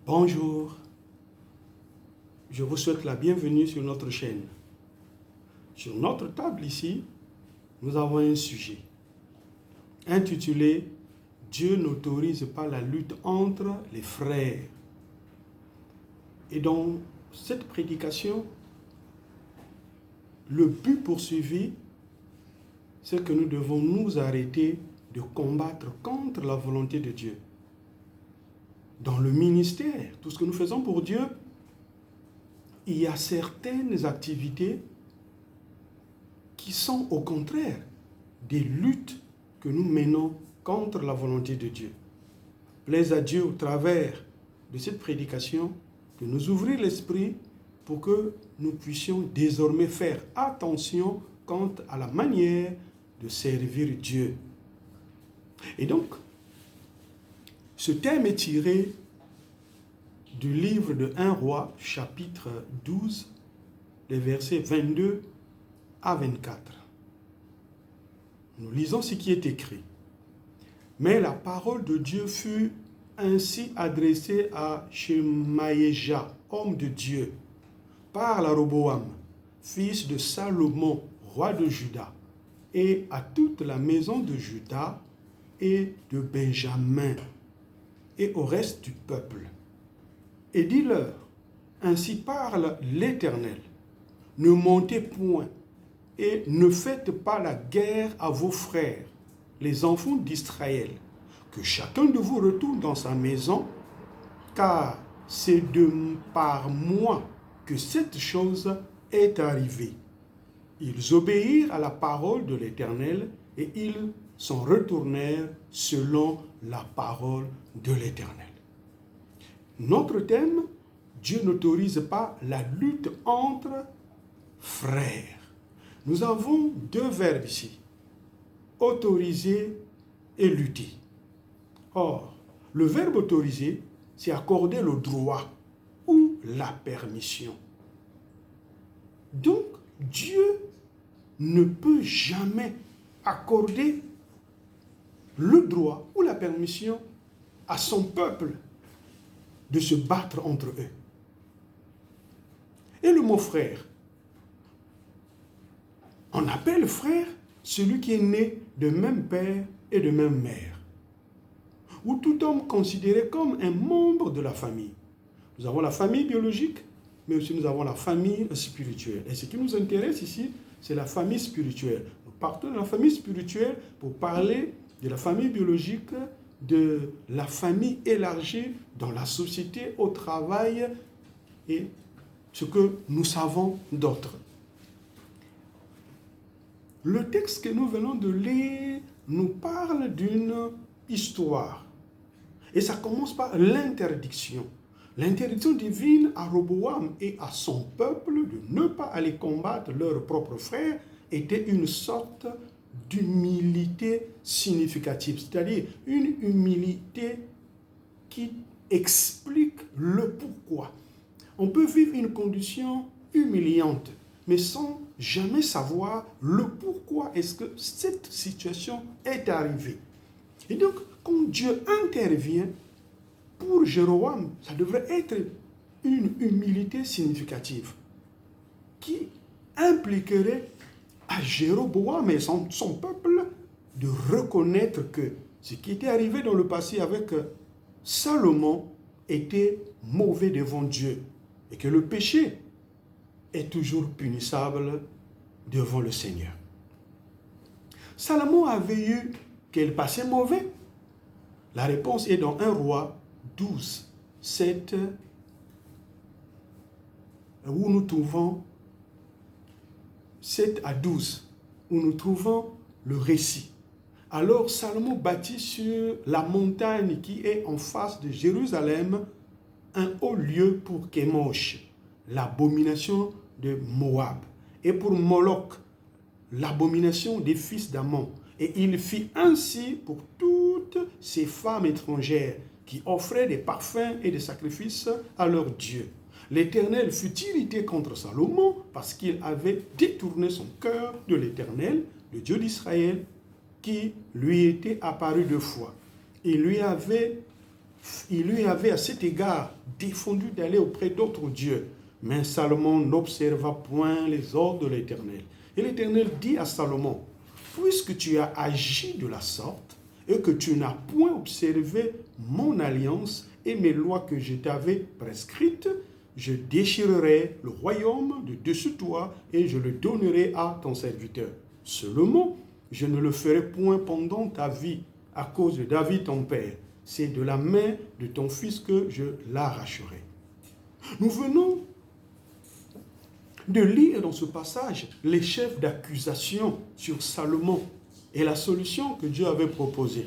Bonjour, je vous souhaite la bienvenue sur notre chaîne. Sur notre table ici, nous avons un sujet intitulé « Dieu n'autorise pas la lutte entre les frères ». Et dans cette prédication, le but poursuivi, c'est que nous devons nous arrêter de combattre contre la volonté de Dieu. Dans le ministère, tout ce que nous faisons pour Dieu, il y a certaines activités qui sont au contraire des luttes que nous menons contre la volonté de Dieu. Plaise à Dieu au travers de cette prédication de nous ouvrir l'esprit pour que nous puissions désormais faire attention quant à la manière de servir Dieu. Et donc, ce thème est tiré du livre de 1 Roi, chapitre 12, les versets 22 à 24. Nous lisons ce qui est écrit. Mais la parole de Dieu fut ainsi adressée à Shemaïja, homme de Dieu, par la Roboam, fils de Salomon, roi de Juda, et à toute la maison de Juda et de Benjamin, et au reste du peuple. Et dis-leur, ainsi parle l'Éternel, ne montez point et ne faites pas la guerre à vos frères, les enfants d'Israël, que chacun de vous retourne dans sa maison, car c'est par moi que cette chose est arrivée. Ils obéirent à la parole de l'Éternel et ils s'en retournèrent selon la parole de l'Éternel. Notre thème, Dieu n'autorise pas la lutte entre frères. Nous avons deux verbes ici, autoriser et lutter. Or, le verbe autoriser, c'est accorder le droit ou la permission. Donc, Dieu ne peut jamais accorder le droit ou la permission à son peuple de se battre entre eux. Et le mot frère, on appelle frère celui qui est né de même père et de même mère, ou tout homme considéré comme un membre de la famille. Nous avons la famille biologique, mais aussi nous avons la famille spirituelle. Et ce qui nous intéresse ici, c'est la famille spirituelle. Nous partons de la famille spirituelle pour parler de la famille biologique, de la famille élargie dans la société, au travail et ce que nous savons d'autres. Le texte que nous venons de lire nous parle d'une histoire. Et ça commence par l'interdiction. L'interdiction divine à Roboam et à son peuple de ne pas aller combattre leurs propres frères était une sorte d'humilité significative, c'est-à-dire une humilité qui explique le pourquoi. On peut vivre une condition humiliante, mais sans jamais savoir le pourquoi est-ce que cette situation est arrivée. Et donc, quand Dieu intervient, pour Jéroboam, ça devrait être une humilité significative qui impliquerait à Jéroboam et son peuple de reconnaître que ce qui était arrivé dans le passé avec Salomon était mauvais devant Dieu et que le péché est toujours punissable devant le Seigneur. Salomon avait eu quel passé mauvais? La réponse est dans 1 Roi 12, 7, où nous trouvons 7 à 12, où nous trouvons le récit. Alors Salomon bâtit sur la montagne qui est en face de Jérusalem un haut lieu pour Kémosh, l'abomination de Moab, et pour Moloch, l'abomination des fils d'Ammon. Et il fit ainsi pour toutes ces femmes étrangères qui offraient des parfums et des sacrifices à leur Dieu. L'Éternel fut irrité contre Salomon parce qu'il avait détourné son cœur de l'Éternel, le Dieu d'Israël, qui lui était apparu 2 fois. Il lui avait il lui avait à cet égard défendu d'aller auprès d'autres dieux. Mais Salomon n'observa point les ordres de l'Éternel. Et l'Éternel dit à Salomon, puisque tu as agi de la sorte et que tu n'as point observé mon alliance et mes lois que je t'avais prescrites, je déchirerai le royaume de dessus toi et je le donnerai à ton serviteur. Seulement, je ne le ferai point pendant ta vie à cause de David ton père. C'est de la main de ton fils que je l'arracherai. Nous venons de lire dans ce passage les chefs d'accusation sur Salomon et la solution que Dieu avait proposée.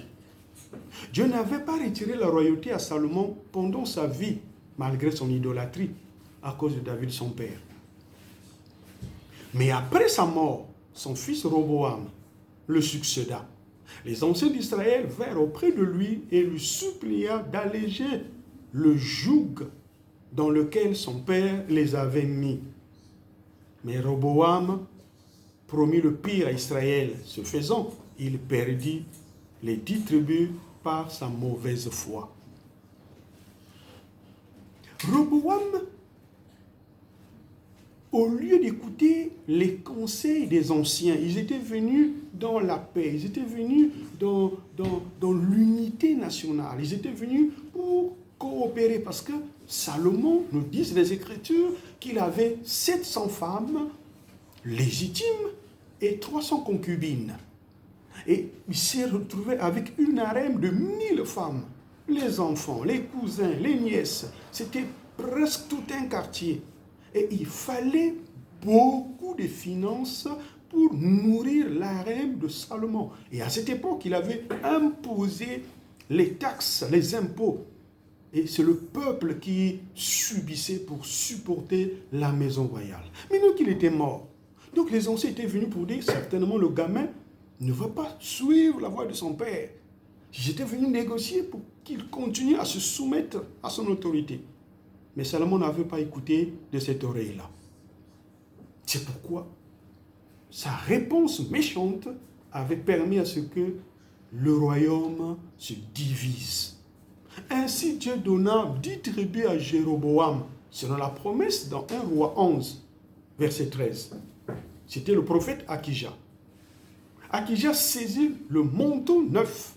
Dieu n'avait pas retiré la royauté à Salomon pendant sa vie, malgré son idolâtrie, à cause de David son père. Mais après sa mort, son fils Roboam le succéda. Les anciens d'Israël vinrent auprès de lui et lui supplia d'alléger le joug dans lequel son père les avait mis. Mais Roboam promit le pire à Israël. Ce faisant, il perdit les 10 tribus par sa mauvaise foi. Roboam, au lieu d'écouter les conseils des anciens, ils étaient venus dans la paix, ils étaient venus dans l'unité nationale, ils étaient venus pour coopérer parce que Salomon, nous disent les Écritures, qu'il avait 700 femmes légitimes et 300 concubines. Et il s'est retrouvé avec une harem de 1000 femmes. Les enfants, les cousins, les nièces, c'était presque tout un quartier. Et il fallait beaucoup de finances pour nourrir l'harem de Salomon. Et à cette époque, il avait imposé les taxes, les impôts. Et c'est le peuple qui subissait pour supporter la maison royale. Maintenant qu'il était mort, donc les anciens étaient venus pour dire certainement le gamin ne va pas suivre la voie de son père. J'étais venu négocier pour qu'il continue à se soumettre à son autorité. Mais Salomon n'avait pas écouté de cette oreille-là. C'est pourquoi sa réponse méchante avait permis à ce que le royaume se divise. Ainsi Dieu donna 10 tribus à Jéroboam, selon la promesse dans 1 Roi 11, verset 13. C'était le prophète Akija. Akija saisit le manteau neuf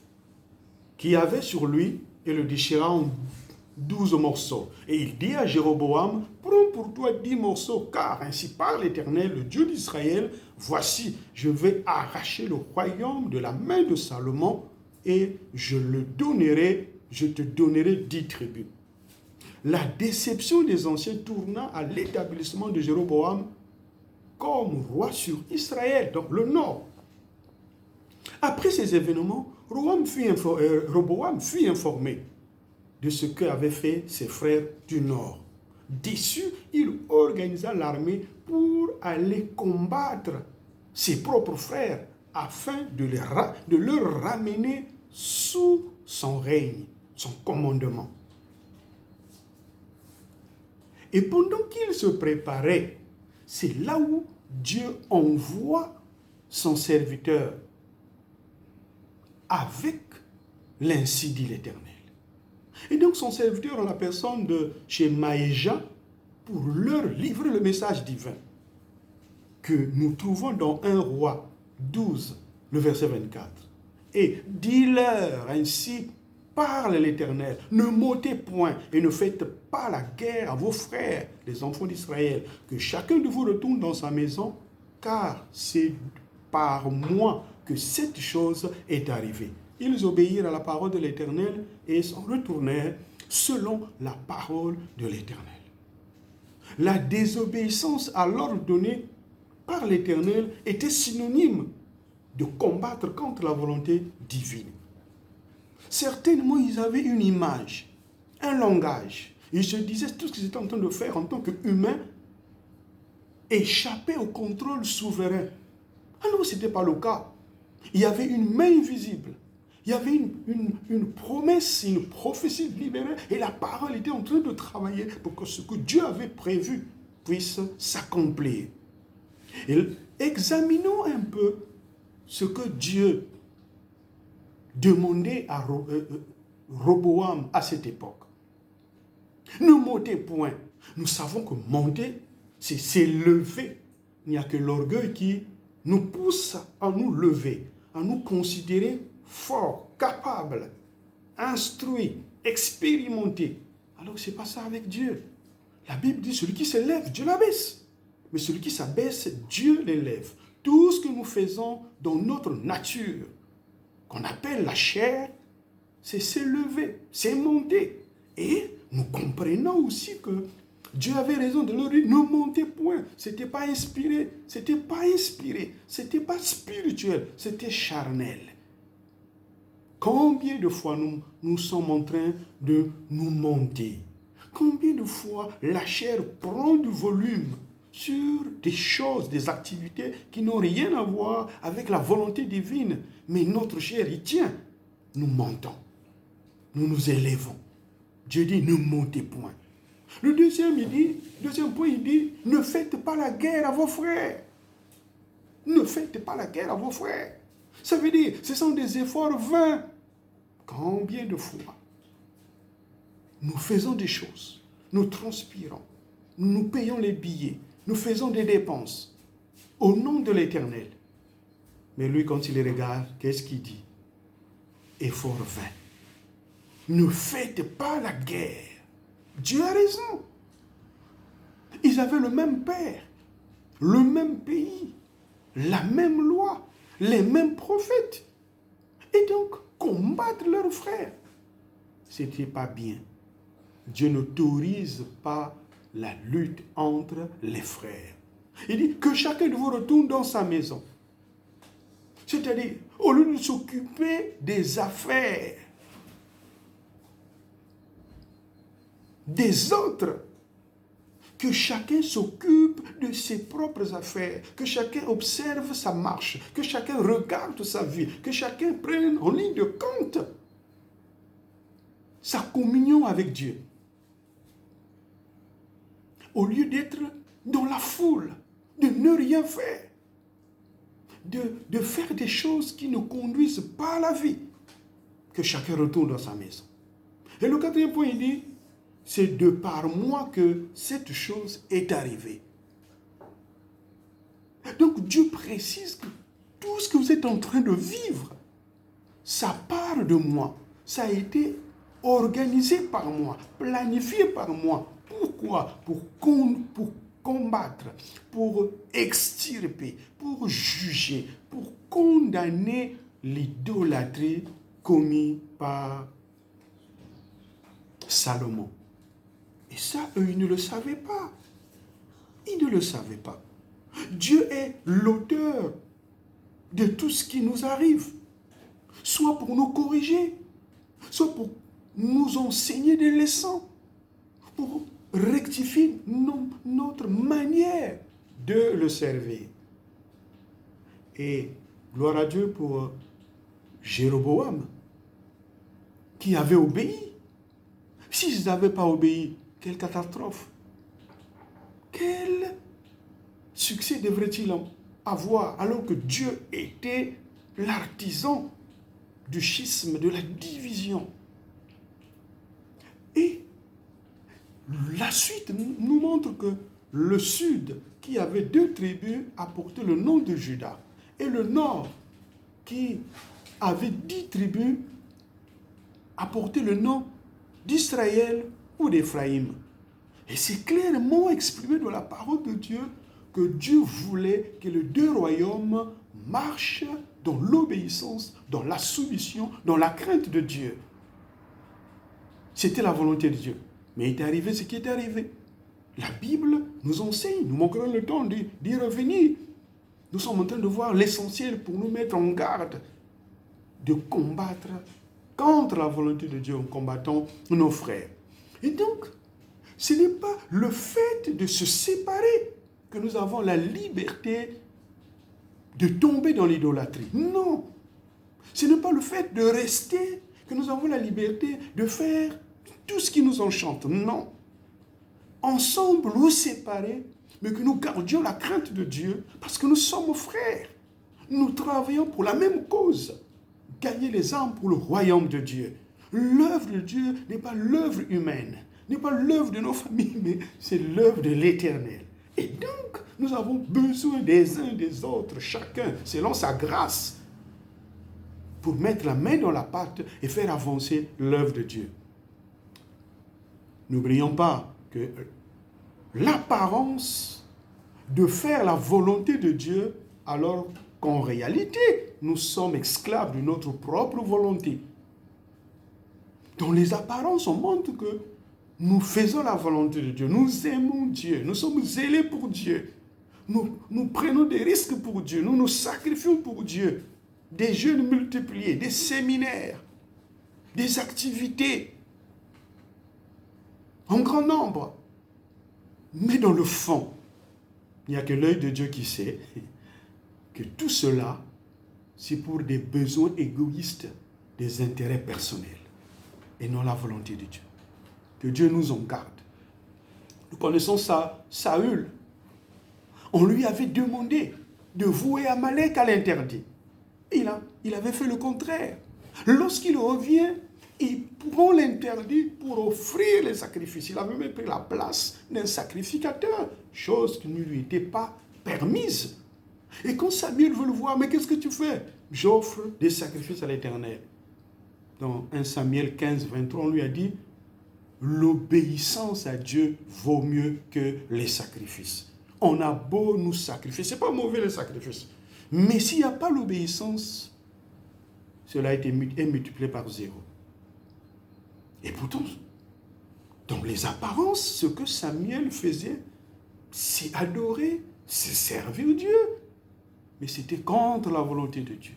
qu'il avait sur lui et le déchira en 12 morceaux. Et il dit à Jéroboam, prends pour toi 10 morceaux, car ainsi parle l'Éternel, le Dieu d'Israël, voici, je vais arracher le royaume de la main de Salomon et je te donnerai 10 tribus. La déception des anciens tourna à l'établissement de Jéroboam comme roi sur Israël, donc le nord. Après ces événements, Roboam fut informé de ce qu'avaient fait ses frères du nord. Déçu, il organisa l'armée pour aller combattre ses propres frères afin de leur ramener sous son règne, son commandement. Et pendant qu'il se préparait, c'est là où Dieu envoie son serviteur avec l'ainsi dit l'Éternel. Et donc son serviteur en la personne de Shemaéja pour leur livrer le message divin que nous trouvons dans 1 Roi 12, le verset 24. Et dis-leur ainsi, parle l'Éternel, ne m'ôtez point et ne faites pas la guerre à vos frères, les enfants d'Israël, que chacun de vous retourne dans sa maison, car c'est par moi que cette chose est arrivée. Ils obéirent à la parole de l'Éternel et s'en retournèrent selon la parole de l'Éternel. La désobéissance à l'ordre donné par l'Éternel était synonyme de combattre contre la volonté divine. Certainement, ils avaient une image, un langage. Ils se disaient tout ce qu'ils étaient en train de faire en tant qu'humains échapper au contrôle souverain. Ah non, ce n'était pas le cas. Il y avait une main invisible. Il y avait une promesse, une prophétie libérée et la parole était en train de travailler pour que ce que Dieu avait prévu puisse s'accomplir. Et examinons un peu ce que Dieu demandait à Roboam à cette époque. Ne montez point. Nous savons que monter, c'est s'élever. Il n'y a que l'orgueil qui nous pousse à nous lever, à nous considérer forts, capables, instruits, expérimentés. Alors ce n'est pas ça avec Dieu. La Bible dit, celui qui s'élève, Dieu l'abaisse. Mais celui qui s'abaisse, Dieu l'élève. Tout ce que nous faisons dans notre nature, qu'on appelle la chair, c'est s'élever, c'est monter. Et nous comprenons aussi que Dieu avait raison de leur dire, ne montez point. Ce n'était pas inspiré, ce n'était pas spirituel, c'était charnel. Combien de fois nous sommes en train de nous monter? Combien de fois la chair prend du volume sur des choses, des activités qui n'ont rien à voir avec la volonté divine, mais notre chair y tient. Nous montons, nous nous élevons. Dieu dit, ne montez point. Le deuxième point, il dit, ne faites pas la guerre à vos frères. Ne faites pas la guerre à vos frères. Ça veut dire, ce sont des efforts vains. Combien de fois nous faisons des choses, nous transpirons, nous payons les billets, nous faisons des dépenses au nom de l'Éternel. Mais lui, quand il regarde, qu'est-ce qu'il dit? Effort vain. Ne faites pas la guerre. Dieu a raison. Ils avaient le même père, le même pays, la même loi, les mêmes prophètes. Et donc, combattre leurs frères, ce n'était pas bien. Dieu n'autorise pas la lutte entre les frères. Il dit que chacun de vous retourne dans sa maison. C'est-à-dire, au lieu de s'occuper des affaires des autres, que chacun s'occupe de ses propres affaires, que chacun observe sa marche, que chacun regarde sa vie, que chacun prenne en ligne de compte sa communion avec Dieu. Au lieu d'être dans la foule, de ne rien faire, de faire des choses qui ne conduisent pas à la vie, que chacun retourne dans sa maison. Et le quatrième point, il dit, c'est de par moi que cette chose est arrivée. Donc Dieu précise que tout ce que vous êtes en train de vivre, ça part de moi. Ça a été organisé par moi, planifié par moi. Pourquoi? Pour combattre, pour extirper, pour juger, pour condamner l'idolâtrie commise par Salomon. Et ça, eux, ils ne le savaient pas. Ils ne le savaient pas. Dieu est l'auteur de tout ce qui nous arrive, soit pour nous corriger, soit pour nous enseigner des leçons, pour rectifier notre manière de le servir. Et gloire à Dieu pour Jéroboam, qui avait obéi. S'ils n'avaient pas obéi, quelle catastrophe! Quel succès devrait-il avoir alors que Dieu était l'artisan du schisme, de la division? Et la suite nous montre que le sud, qui avait 2 tribus, a porté le nom de Juda. Et le nord, qui avait 10 tribus, a porté le nom d'Israël ou d'Éphraïm. Et c'est clairement exprimé dans la parole de Dieu que Dieu voulait que les 2 royaumes marchent dans l'obéissance, dans la soumission, dans la crainte de Dieu. C'était la volonté de Dieu. Mais il est arrivé ce qui est arrivé. La Bible nous enseigne, nous manquerons le temps d'y revenir. Nous sommes en train de voir l'essentiel pour nous mettre en garde de combattre contre la volonté de Dieu en combattant nos frères. Et donc, ce n'est pas le fait de se séparer que nous avons la liberté de tomber dans l'idolâtrie. Non. Ce n'est pas le fait de rester que nous avons la liberté de faire tout ce qui nous enchante. Non. Ensemble ou séparés, mais que nous gardions la crainte de Dieu parce que nous sommes frères. Nous travaillons pour la même cause. Gagner les âmes pour le royaume de Dieu. L'œuvre de Dieu n'est pas l'œuvre humaine, n'est pas l'œuvre de nos familles, mais c'est l'œuvre de l'Éternel. Et donc, nous avons besoin des uns des autres, chacun, selon sa grâce, pour mettre la main dans la pâte et faire avancer l'œuvre de Dieu. N'oublions pas que l'apparence de faire la volonté de Dieu, alors qu'en réalité, nous sommes esclaves de notre propre volonté. Dans les apparences, on montre que nous faisons la volonté de Dieu, nous aimons Dieu, nous sommes zélés pour Dieu, nous prenons des risques pour Dieu, nous nous sacrifions pour Dieu, des jeûnes multipliés, des séminaires, des activités en grand nombre. Mais dans le fond, il n'y a que l'œil de Dieu qui sait que tout cela, c'est pour des besoins égoïstes, des intérêts personnels, et non la volonté de Dieu. Que Dieu nous en garde. Nous connaissons ça, Saül. On lui avait demandé de vouer Amalek à l'interdit. Il avait fait le contraire. Lorsqu'il revient, il prend l'interdit pour offrir les sacrifices. Il avait même pris la place d'un sacrificateur, chose qui ne lui était pas permise. Et quand Samuel veut le voir, mais qu'est-ce que tu fais? J'offre des sacrifices à l'Éternel. Dans 1 Samuel 15, 23, on lui a dit, l'obéissance à Dieu vaut mieux que les sacrifices. On a beau nous sacrifier, ce n'est pas mauvais les sacrifices. Mais s'il n'y a pas l'obéissance, cela est multiplié par 0. Et pourtant, dans les apparences, ce que Samuel faisait, c'est adorer, c'est servir Dieu. Mais c'était contre la volonté de Dieu.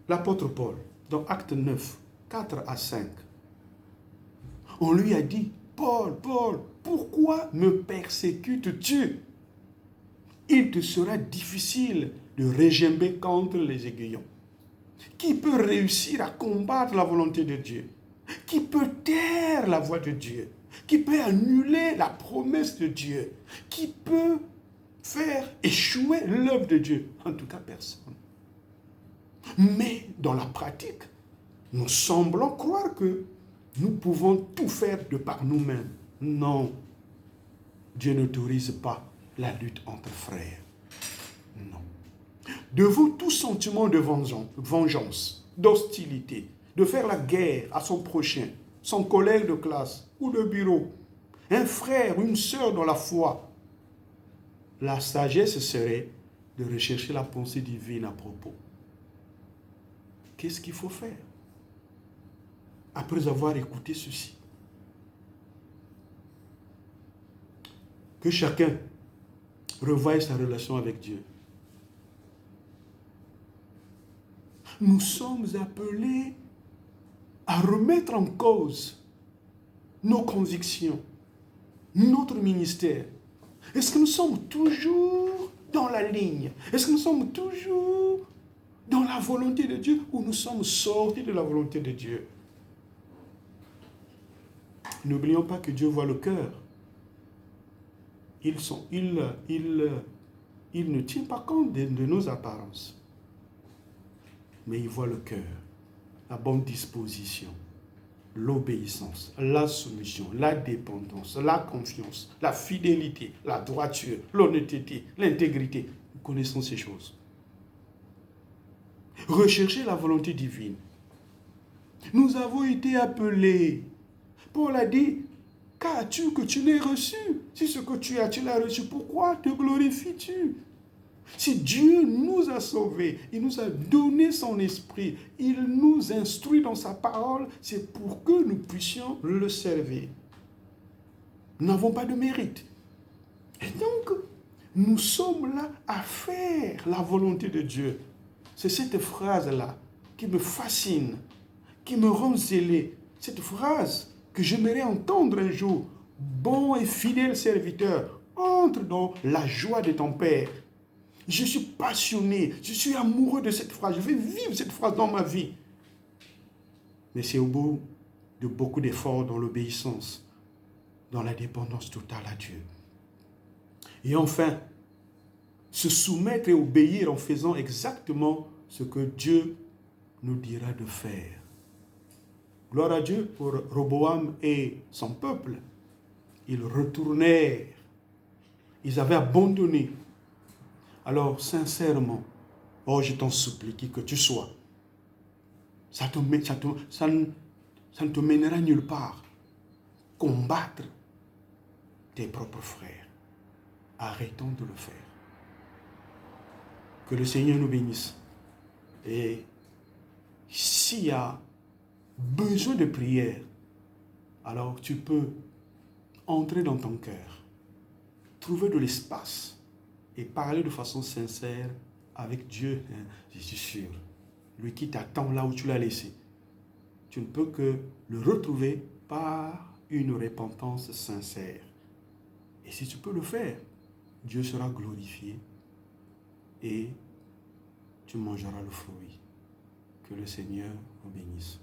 L'apôtre Paul, dans Acte 9, 4 à 5, on lui a dit, Paul, pourquoi me persécutes-tu? Il te sera difficile de régimber contre les aiguillons. Qui peut réussir à combattre la volonté de Dieu? Qui peut taire la voix de Dieu? Qui peut annuler la promesse de Dieu? Qui peut faire échouer l'œuvre de Dieu? En tout cas, personne. Mais dans la pratique, nous semblons croire que nous pouvons tout faire de par nous-mêmes. Non. Dieu n'autorise pas la lutte entre frères. Non. Devant tout sentiment de vengeance, d'hostilité, de faire la guerre à son prochain, son collègue de classe ou de bureau, un frère ou une sœur dans la foi, la sagesse serait de rechercher la pensée divine à propos. Qu'est-ce qu'il faut faire après avoir écouté ceci? Que chacun revoie sa relation avec Dieu. Nous sommes appelés à remettre en cause nos convictions, notre ministère. Est-ce que nous sommes toujours dans la ligne? Est-ce que nous sommes toujours dans la volonté de Dieu ou nous sommes sortis de la volonté de Dieu? N'oublions pas que Dieu voit le cœur. Il ne tient pas compte de nos apparences. Mais il voit le cœur, la bonne disposition, l'obéissance, la soumission, la dépendance, la confiance, la fidélité, la droiture, l'honnêteté, l'intégrité. Nous connaissons ces choses. Rechercher la volonté divine. Nous avons été appelés. Paul a dit, qu'as-tu que tu n'aies reçu? Si ce que tu as, tu l'as reçu, pourquoi te glorifies-tu? Si Dieu nous a sauvés, il nous a donné son esprit, il nous instruit dans sa parole, c'est pour que nous puissions le servir. Nous n'avons pas de mérite. Et donc, nous sommes là à faire la volonté de Dieu. C'est cette phrase-là qui me fascine, qui me rend zélé. Cette phrase que j'aimerais entendre un jour. Bon et fidèle serviteur, entre dans la joie de ton Père. Je suis passionné, je suis amoureux de cette phrase. Je vais vivre cette phrase dans ma vie. Mais c'est au bout de beaucoup d'efforts dans l'obéissance, dans la dépendance totale à Dieu. Et enfin, se soumettre et obéir en faisant exactement ce que Dieu nous dira de faire. Gloire à Dieu pour Roboam et son peuple. Ils retournèrent. Ils avaient abandonné. Alors, sincèrement, oh, je t'en supplie, qui que tu sois, ça ne te mènera nulle part. Combattre tes propres frères. Arrêtons de le faire. Que le Seigneur nous bénisse. Et s'il y a besoin de prière, alors tu peux entrer dans ton cœur, trouver de l'espace et parler de façon sincère avec Dieu. Je suis sûr. Lui qui t'attend là où tu l'as laissé. Tu ne peux que le retrouver par une repentance sincère. Et si tu peux le faire, Dieu sera glorifié et tu mangeras le fruit. Que le Seigneur vous bénisse.